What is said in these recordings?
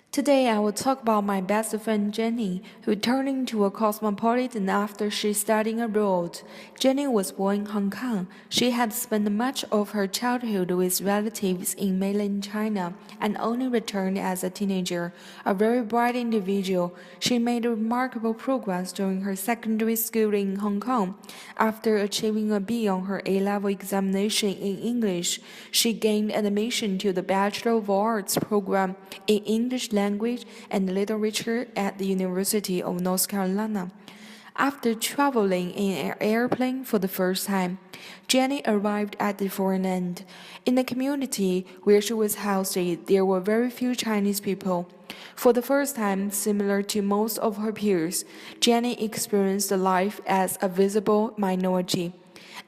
Today, I will talk about my best friend Jenny, who turned into a cosmopolitan after she studied abroad. Jenny was born in Hong Kong. She had spent much of her childhood with relatives in mainland China and only returned as a teenager. A very bright individual, she made remarkable progress during her secondary school in Hong Kong. After achieving a B on her A-level examination in English, she gained admission to the Bachelor of Arts program in English language and literature at the University of North Carolina. After traveling in an airplane for the first time, Jenny arrived at the foreign end. In the community where she was housed, there were very few Chinese people. For the first time, similar to most of her peers, Jenny experienced life as a visible minority.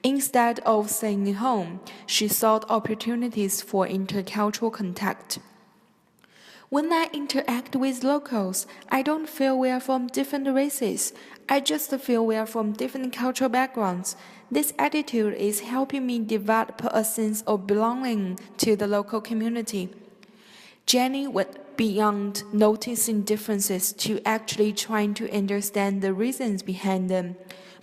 Instead of staying home, she sought opportunities for intercultural contact. When I interact with locals, I don't feel we are from different races. I just feel we are from different cultural backgrounds. This attitude is helping me develop a sense of belonging to the local community. Jenny went beyond noticing differences to actually trying to understand the reasons behind them.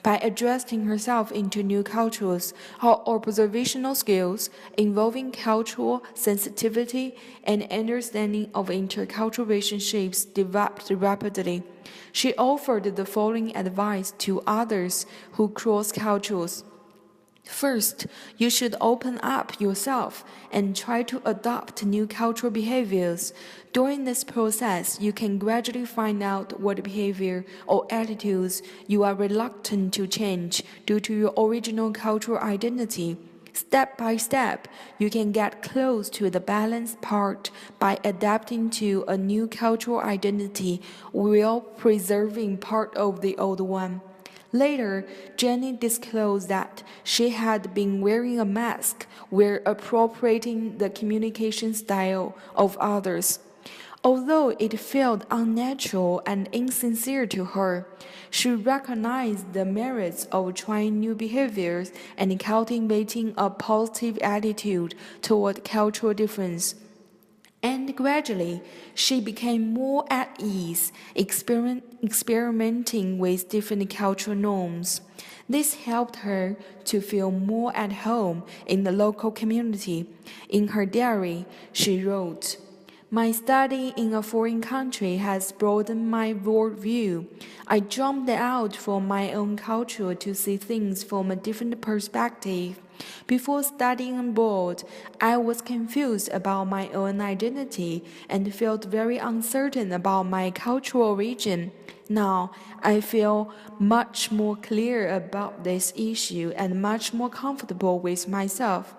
By adjusting herself into new cultures, her observational skills, involving cultural sensitivity and understanding of intercultural relationships, developed rapidly. She offered the following advice to others who cross cultures. First, you should open up yourself and try to adopt new cultural behaviors. During this process, you can gradually find out what behavior or attitudes you are reluctant to change due to your original cultural identity. Step by step, you can get close to the balanced part by adapting to a new cultural identity while preserving part of the old one. Later, Jenny disclosed that she had been wearing a mask while appropriating the communication style of others. Although it felt unnatural and insincere to her, she recognized the merits of trying new behaviors and cultivating a positive attitude toward cultural difference. And gradually, she became more at ease, experimenting with different cultural norms. This helped her to feel more at home in the local community. In her diary, she wrote, "My study in a foreign country has broadened my worldview. I jumped out from my own culture to see things from a different perspective. Before studying abroad, I was confused about my own identity and felt very uncertain about my cultural origin. Now, I feel much more clear about this issue and much more comfortable with myself."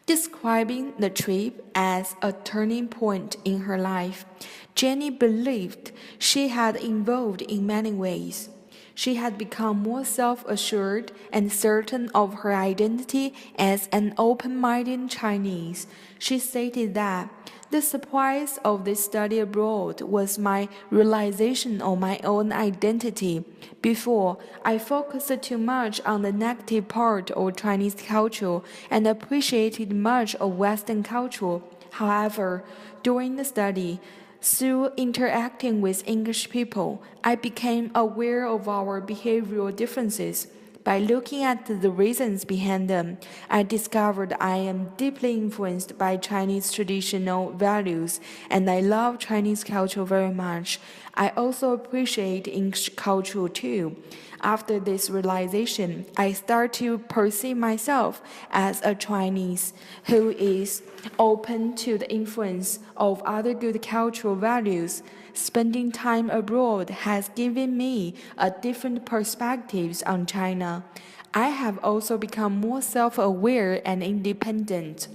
Describing the trip as a turning point in her life, Jenny believed she had evolved in many ways. She had become more self-assured and certain of her identity as an open-minded Chinese. She stated that the surprise of this study abroad was my realization of my own identity. Before, I focused too much on the negative part of Chinese culture and appreciated much of Western culture. However, during the study, through interacting with English people, I became aware of our behavioral differences. By looking at the reasons behind them, I discovered I am deeply influenced by Chinese traditional values, and I love Chinese culture very much. I also appreciate English culture too. After this realization, I start to perceive myself as a Chinese who is open to the influence of other good cultural values. Spending time abroad has given me a different perspectives on China. I have also become more self-aware and independent.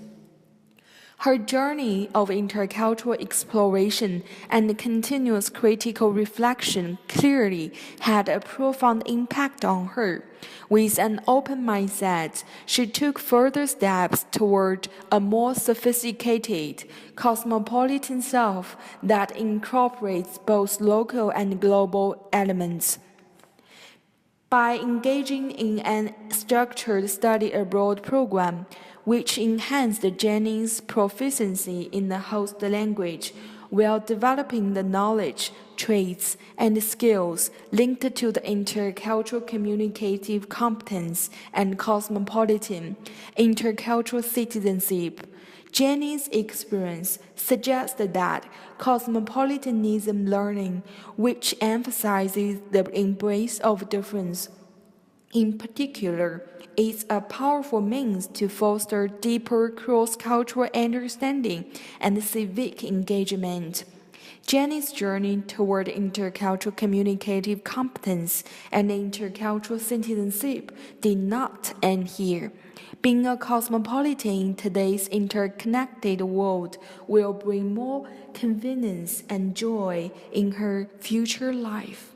Her journey of intercultural exploration and continuous critical reflection clearly had a profound impact on her. With an open mindset, she took further steps toward a more sophisticated, cosmopolitan self that incorporates both local and global elements. By engaging in an structured study abroad program, which enhanced Jenny's proficiency in the host language, while developing the knowledge, traits, and skills linked to the intercultural communicative competence and cosmopolitan intercultural citizenship. Jenny's experience suggests that cosmopolitanism learning, which emphasizes the embrace of difference, in particular, is a powerful means to foster deeper cross-cultural understanding and civic engagement. Jenny's journey toward intercultural communicative competence and intercultural citizenship did not end here. Being a cosmopolitan in today's interconnected world will bring more convenience and joy in her future life.